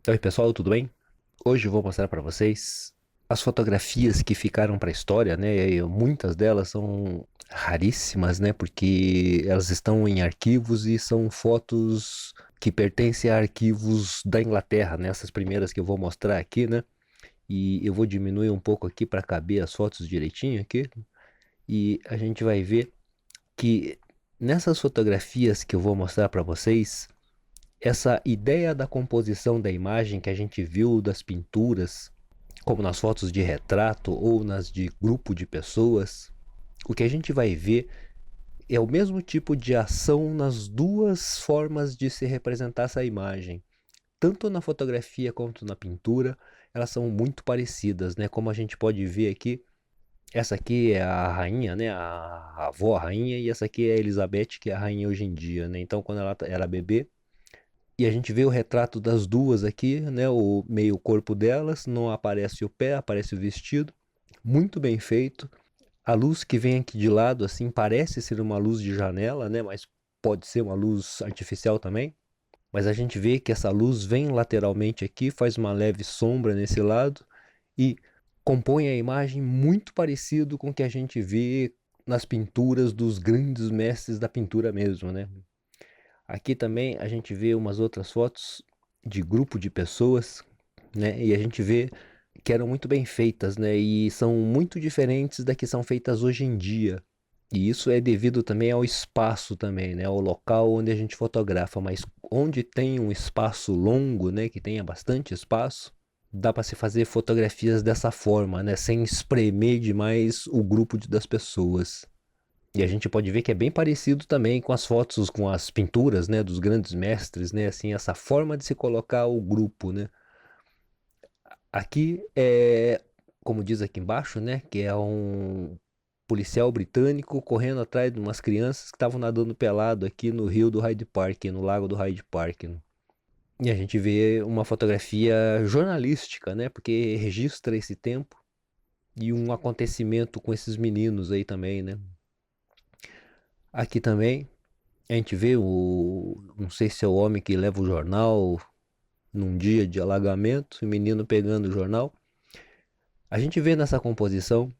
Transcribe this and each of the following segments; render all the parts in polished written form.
Oi pessoal, tudo bem? Hoje eu vou mostrar para vocês as fotografias que ficaram para a história, né? E muitas delas são raríssimas, né? Porque elas estão em arquivos e são fotos que pertencem a arquivos da Inglaterra, né? Essas primeiras que eu vou mostrar aqui, né? E eu vou diminuir um pouco aqui para caber as fotos direitinho aqui. E a gente vai ver que nessas fotografias que eu vou mostrar para vocês, essa ideia da composição da imagem que a gente viu das pinturas, como nas fotos de retrato ou nas de grupo de pessoas, o que a gente vai ver é o mesmo tipo de ação nas duas formas de se representar essa imagem. Tanto na fotografia quanto na pintura, elas são muito parecidas, né? Como a gente pode ver aqui, essa aqui é a rainha, né? A avó, a rainha, e essa aqui é a Elizabeth, que é a rainha hoje em dia, né? Então, quando ela era bebê, e a gente vê o retrato das duas aqui, né? O meio corpo delas, não aparece o pé, aparece o vestido. Muito bem feito. A luz que vem aqui de lado, assim, parece ser uma luz de janela, né? Mas pode ser uma luz artificial também. Mas a gente vê que essa luz vem lateralmente aqui, faz uma leve sombra nesse lado e compõe a imagem muito parecido com o que a gente vê nas pinturas dos grandes mestres da pintura mesmo, né? Aqui também a gente vê umas outras fotos de grupo de pessoas, né? E a gente vê que eram muito bem feitas, né? E são muito diferentes da que são feitas hoje em dia. E isso é devido também ao espaço também, né? Ao local onde a gente fotografa, mas onde tem um espaço longo, né? Que tenha bastante espaço, dá para se fazer fotografias dessa forma, né? Sem espremer demais o grupo das pessoas. E a gente pode ver que é bem parecido também com as fotos, com as pinturas, né, dos grandes mestres, né, assim, essa forma de se colocar o grupo, né. Aqui é, como diz aqui embaixo, né, que é um policial britânico correndo atrás de umas crianças que estavam nadando pelado aqui no rio do Hyde Park, no lago do Hyde Park, né. E a gente vê uma fotografia jornalística, né, porque registra esse tempo e um acontecimento com esses meninos aí também, né. Aqui também a gente vê o. Não sei se é o homem que leva o jornal num dia de alagamento, o menino pegando o jornal. A gente vê nessa composição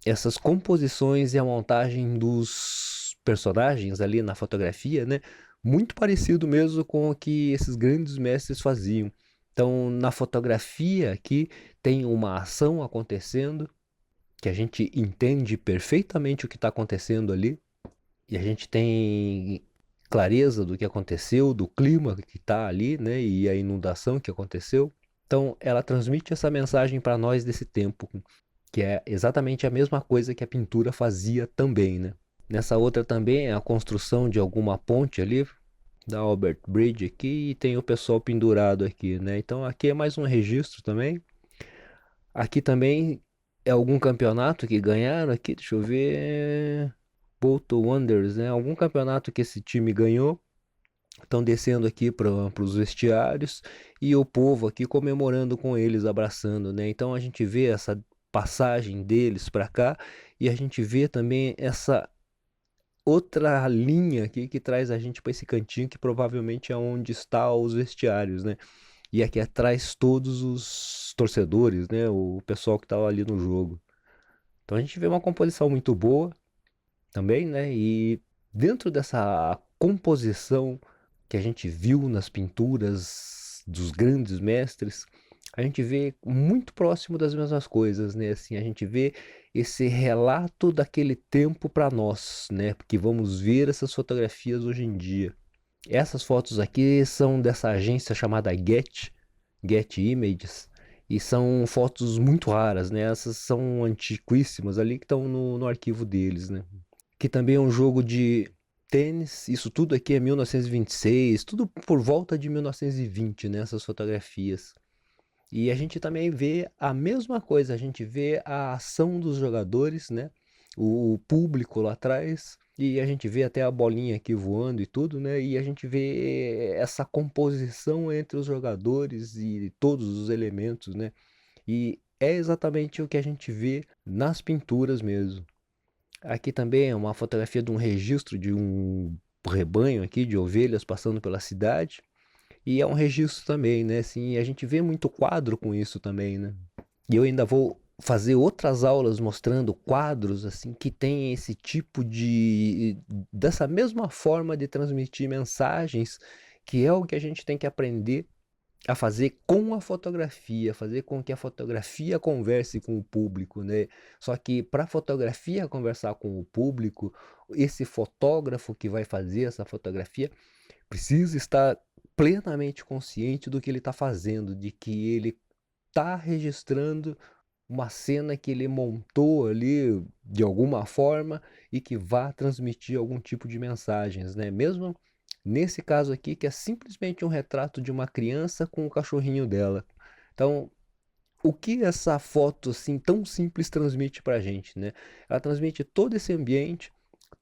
essas composições e a montagem dos personagens ali na fotografia, né? Muito parecido mesmo com o que esses grandes mestres faziam. Então, na fotografia aqui tem uma ação acontecendo, que a gente entende perfeitamente o que está acontecendo ali. E a gente tem clareza do que aconteceu, do clima que está ali, né? E a inundação que aconteceu. Então, ela transmite essa mensagem para nós desse tempo, que é exatamente a mesma coisa que a pintura fazia também, né? Nessa outra também é a construção de alguma ponte ali, da Albert Bridge aqui, e tem o pessoal pendurado aqui, né? Então, aqui é mais um registro também. Aqui também é algum campeonato que ganharam aqui, deixa eu ver. Bolton Wanderers, né? Algum campeonato que esse time ganhou. Estão descendo aqui para os vestiários e o povo aqui comemorando com eles, abraçando, né? Então a gente vê essa passagem deles para cá e a gente vê também essa outra linha aqui que traz a gente para esse cantinho que provavelmente é onde está os vestiários, né? E aqui atrás todos os torcedores, né? O pessoal que estava ali no jogo. Então a gente vê uma composição muito boa também, né? E dentro dessa composição que a gente viu nas pinturas dos grandes mestres, a gente vê muito próximo das mesmas coisas, né? Assim, a gente vê esse relato daquele tempo para nós, né? Porque vamos ver essas fotografias hoje em dia. Essas fotos aqui são dessa agência chamada Get Images, e são fotos muito raras, né? Essas são antiquíssimas ali que estão no arquivo deles, né? Que também é um jogo de tênis. Isso tudo aqui é 1926, tudo por volta de 1920, nessas fotografias. E a gente também vê a mesma coisa, a gente vê a ação dos jogadores, né? O público lá atrás, e a gente vê até a bolinha aqui voando e tudo, né? E a gente vê essa composição entre os jogadores e todos os elementos, né? E é exatamente o que a gente vê nas pinturas mesmo. Aqui também é uma fotografia de um registro de um rebanho aqui de ovelhas passando pela cidade. E é um registro também, né? Assim, a gente vê muito quadro com isso também, né? E eu ainda vou fazer outras aulas mostrando quadros assim que tem esse tipo de dessa mesma forma de transmitir mensagens, que é o que a gente tem que aprender a fazer com a fotografia, fazer com que a fotografia converse com o público, né? Só que para a fotografia conversar com o público, esse fotógrafo que vai fazer essa fotografia precisa estar plenamente consciente do que ele está fazendo, de que ele está registrando uma cena que ele montou ali de alguma forma e que vá transmitir algum tipo de mensagens, né? Mesmo nesse caso aqui, que é simplesmente um retrato de uma criança com o cachorrinho dela. Então, o que essa foto assim tão simples transmite pra gente, né? Ela transmite todo esse ambiente,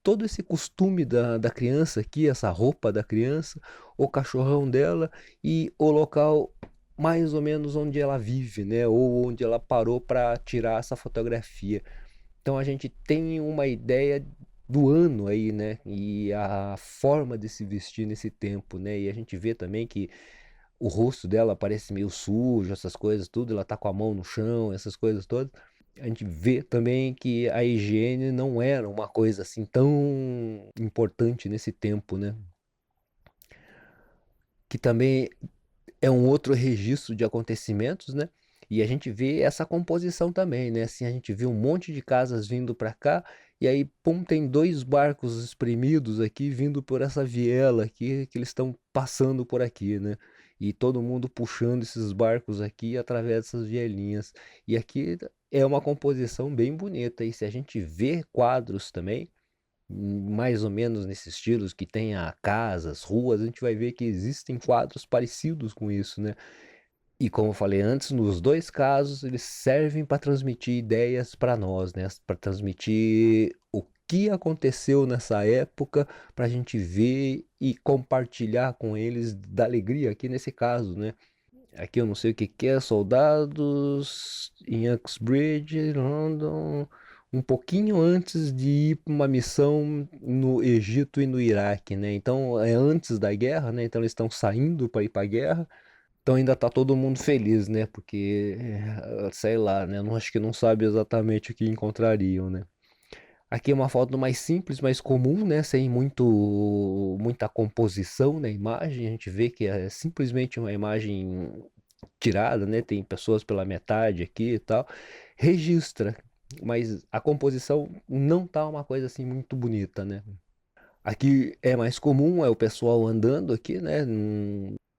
todo esse costume da criança aqui, essa roupa da criança, o cachorrão dela e o local mais ou menos onde ela vive, né? Ou onde ela parou para tirar essa fotografia. Então a gente tem uma ideia do ano aí, né? E a forma de se vestir nesse tempo, né? E a gente vê também que o rosto dela parece meio sujo, essas coisas tudo, ela tá com a mão no chão, essas coisas todas. A gente vê também que a higiene não era uma coisa assim tão importante nesse tempo, né? Que também é um outro registro de acontecimentos, né? E a gente vê essa composição também, né? Assim, a gente vê um monte de casas vindo para cá, e aí, pum, tem dois barcos espremidos aqui vindo por essa viela aqui, que eles estão passando por aqui, né? E todo mundo puxando esses barcos aqui através dessas vielinhas. E aqui é uma composição bem bonita. E se a gente vê quadros também, mais ou menos nesses estilos que tem a casas, ruas, a gente vai ver que existem quadros parecidos com isso, né? E como eu falei antes, nos dois casos eles servem para transmitir ideias para nós, né? Para transmitir o que aconteceu nessa época, para a gente ver e compartilhar com eles da alegria, aqui nesse caso, né? Aqui eu não sei o que que é, soldados em Uxbridge, London, um pouquinho antes de ir para uma missão no Egito e no Iraque, né? Então é antes da guerra, né? Então eles estão saindo para ir para a guerra. Então ainda tá todo mundo feliz, né? Porque, sei lá, né? Não acho que não sabe exatamente o que encontrariam, né? Aqui é uma foto mais simples, mais comum, né? Sem muita composição na imagem. A gente vê que é simplesmente uma imagem tirada, né? Tem pessoas pela metade aqui e tal. Registra, mas a composição não tá uma coisa assim muito bonita, né? Aqui é mais comum, é o pessoal andando aqui, né?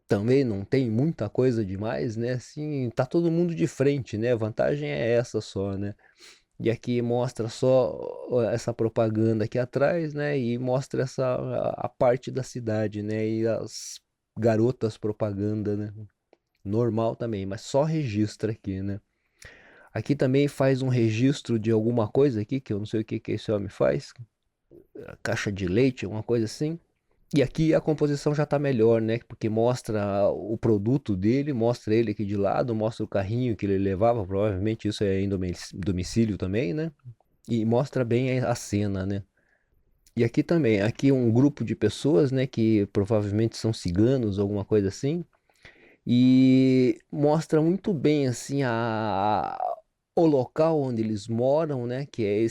Também não tem muita coisa demais, né? Assim, tá todo mundo de frente, né? A vantagem é essa só, né? E aqui mostra só essa propaganda aqui atrás, né? E mostra a parte da cidade, né? E as garotas propaganda, né? Normal também, mas só registra aqui, né? Aqui também faz um registro de alguma coisa aqui, que eu não sei o que que esse homem faz. Caixa de leite, alguma coisa assim. E aqui a composição já tá melhor, né? Porque mostra o produto dele, mostra ele aqui de lado, mostra o carrinho que ele levava, provavelmente isso é em domicílio também, né? E mostra bem a cena, né? E aqui também, aqui um grupo de pessoas, né, que provavelmente são ciganos, alguma coisa assim, e mostra muito bem assim o local onde eles moram, né, que é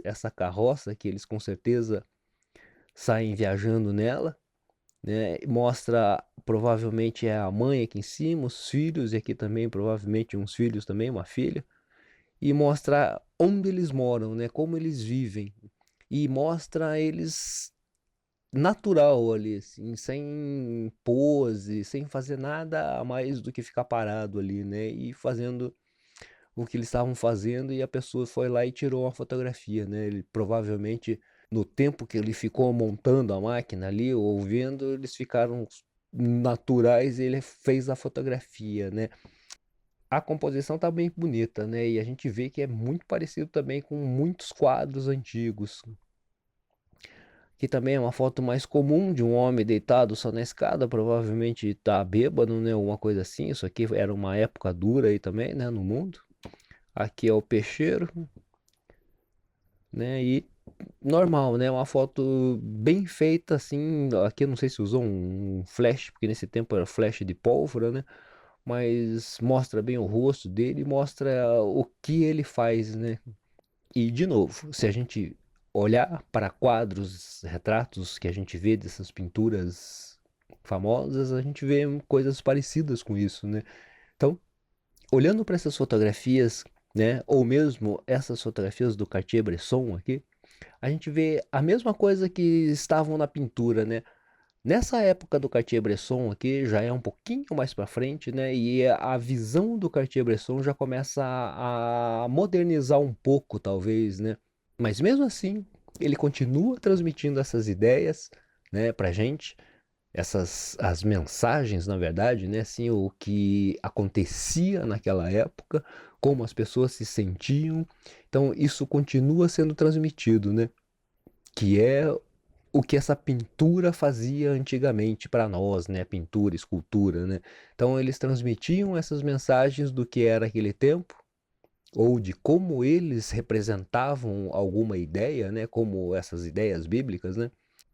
essa carroça que eles com certeza saem viajando nela, né? Mostra provavelmente é a mãe aqui em cima, os filhos, e aqui também provavelmente uns filhos também, uma filha, e mostra onde eles moram, né? Como eles vivem, e mostra eles natural ali, assim, sem pose, sem fazer nada a mais do que ficar parado ali, né? E fazendo o que eles estavam fazendo e a pessoa foi lá e tirou uma fotografia, né? Ele provavelmente no tempo que ele ficou montando a máquina ali, ou vendo, eles ficaram naturais e ele fez a fotografia, né? A composição tá bem bonita, né? E a gente vê que é muito parecido também com muitos quadros antigos. Que também é uma foto mais comum de um homem deitado só na escada, provavelmente tá bêbado, né? Alguma coisa assim. Isso aqui era uma época dura aí também, né? No mundo. Aqui é o peixeiro, né? E normal, né? Uma foto bem feita, assim. Aqui eu não sei se usou um flash, porque nesse tempo era flash de pólvora, né? Mas mostra bem o rosto dele, mostra o que ele faz, né? E, de novo, se a gente olhar para quadros, retratos que a gente vê dessas pinturas famosas, a gente vê coisas parecidas com isso, né? Então, olhando para essas fotografias, né? Ou mesmo essas fotografias do Cartier-Bresson aqui, a gente vê a mesma coisa que estavam na pintura, né? Nessa época do Cartier-Bresson aqui, já é um pouquinho mais para frente, né? E a visão do Cartier-Bresson já começa a modernizar um pouco, talvez, né? Mas mesmo assim, ele continua transmitindo essas ideias, né, pra gente, as mensagens, na verdade, né, assim, o que acontecia naquela época, como as pessoas se sentiam. Então, isso continua sendo transmitido, né? Que é o que essa pintura fazia antigamente para nós, né? Pintura, escultura, né? Então eles transmitiam essas mensagens do que era aquele tempo, ou de como eles representavam alguma ideia, né? Como essas ideias bíblicas, né?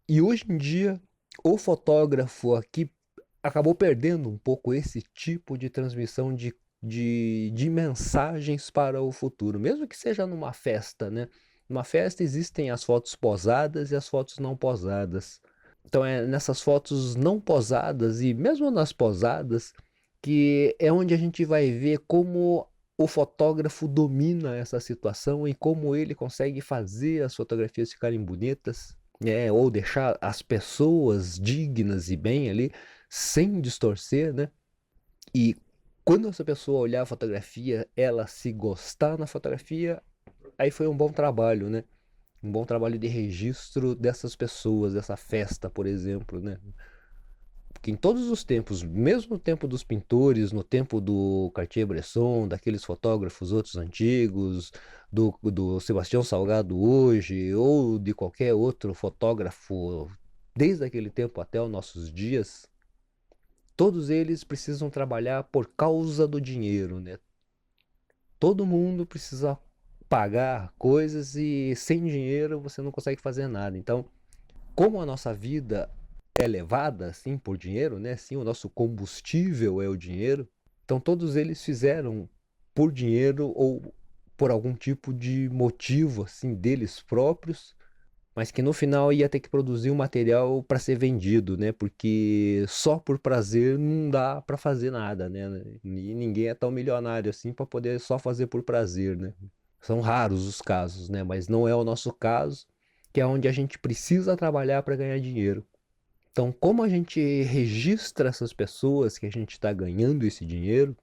E hoje em dia, o fotógrafo aqui acabou perdendo um pouco esse tipo de transmissão de mensagens para o futuro, mesmo que seja numa festa, né? Numa festa existem as fotos posadas e as fotos não posadas. Então é nessas fotos não posadas e mesmo nas posadas que é onde a gente vai ver como o fotógrafo domina essa situação e como ele consegue fazer as fotografias ficarem bonitas, né? Ou deixar as pessoas dignas e bem ali, sem distorcer, né? E quando essa pessoa olhar a fotografia, ela se gostar na fotografia, aí foi um bom trabalho, né? Um bom trabalho de registro dessas pessoas, dessa festa, por exemplo, né? Porque em todos os tempos, mesmo no tempo dos pintores, no tempo do Cartier-Bresson, daqueles fotógrafos outros antigos, do Sebastião Salgado hoje, ou de qualquer outro fotógrafo, desde aquele tempo até os nossos dias, todos eles precisam trabalhar por causa do dinheiro, né? Todo mundo precisa pagar coisas e sem dinheiro você não consegue fazer nada. Então, como a nossa vida é levada assim por dinheiro, né? Sim, o nosso combustível é o dinheiro. Então todos eles fizeram por dinheiro ou por algum tipo de motivo assim deles próprios, mas que no final ia ter que produzir um material para ser vendido, né? Porque só por prazer não dá para fazer nada, né? E ninguém é tão milionário assim para poder só fazer por prazer, né? São raros os casos, né? Mas não é o nosso caso, que é onde a gente precisa trabalhar para ganhar dinheiro. Então, como a gente registra essas pessoas que a gente está ganhando esse dinheiro,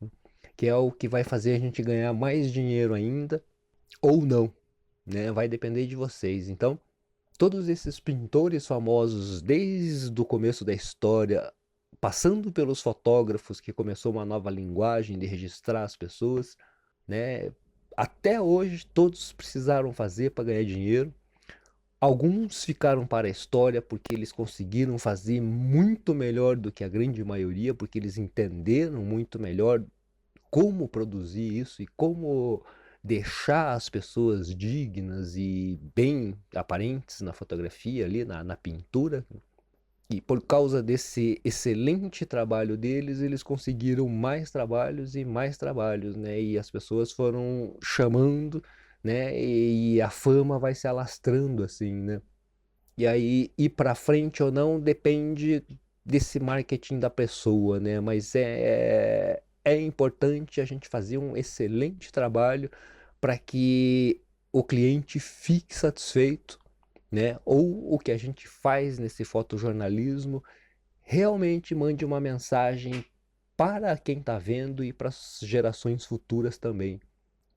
que é o que vai fazer a gente ganhar mais dinheiro ainda, ou não, né? Vai depender de vocês. Então, todos esses pintores famosos, desde o começo da história, passando pelos fotógrafos, que começou uma nova linguagem de registrar as pessoas, né? Até hoje, todos precisaram fazer para ganhar dinheiro. Alguns ficaram para a história porque eles conseguiram fazer muito melhor do que a grande maioria, porque eles entenderam muito melhor como produzir isso e como deixar as pessoas dignas e bem aparentes na fotografia ali, na pintura. E por causa desse excelente trabalho deles, eles conseguiram mais trabalhos, né? E as pessoas foram chamando, né? E a fama vai se alastrando assim, né? E aí ir para frente ou não depende desse marketing da pessoa, né? Mas é importante a gente fazer um excelente trabalho para que o cliente fique satisfeito, né? Ou o que a gente faz nesse fotojornalismo realmente mande uma mensagem para quem está vendo e para as gerações futuras também.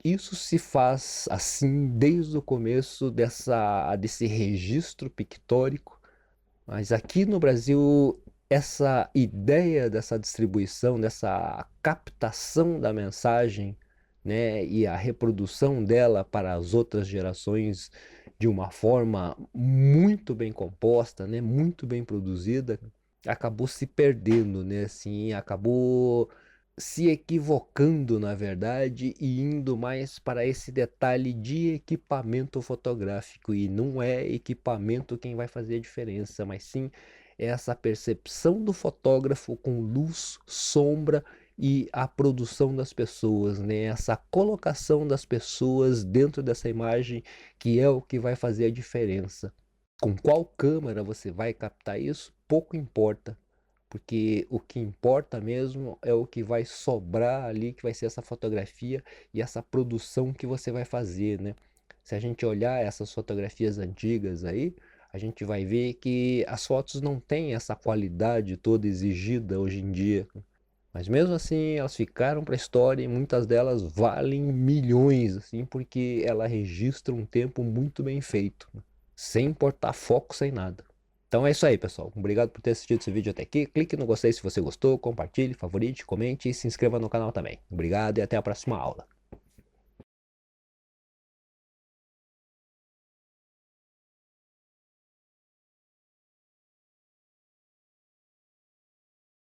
Isso se faz assim desde o começo desse registro pictórico, mas aqui no Brasil essa ideia dessa distribuição, dessa captação da mensagem, né, e a reprodução dela para as outras gerações de uma forma muito bem composta, né, muito bem produzida, acabou se perdendo, né, assim, acabou se equivocando, na verdade, e indo mais para esse detalhe de equipamento fotográfico. E não é equipamento quem vai fazer a diferença, mas sim essa percepção do fotógrafo com luz, sombra e a produção das pessoas, né? Essa colocação das pessoas dentro dessa imagem que é o que vai fazer a diferença. Com qual câmera você vai captar isso, pouco importa. Porque o que importa mesmo é o que vai sobrar ali, que vai ser essa fotografia e essa produção que você vai fazer, né? Se a gente olhar essas fotografias antigas aí, a gente vai ver que as fotos não têm essa qualidade toda exigida hoje em dia. Mas mesmo assim, elas ficaram para a história e muitas delas valem milhões, assim, porque ela registra um tempo muito bem feito, né? Sem importar foco, sem nada. Então é isso aí, pessoal. Obrigado por ter assistido esse vídeo até aqui. Clique no gostei se você gostou, compartilhe, favorite, comente e se inscreva no canal também. Obrigado e até a próxima aula.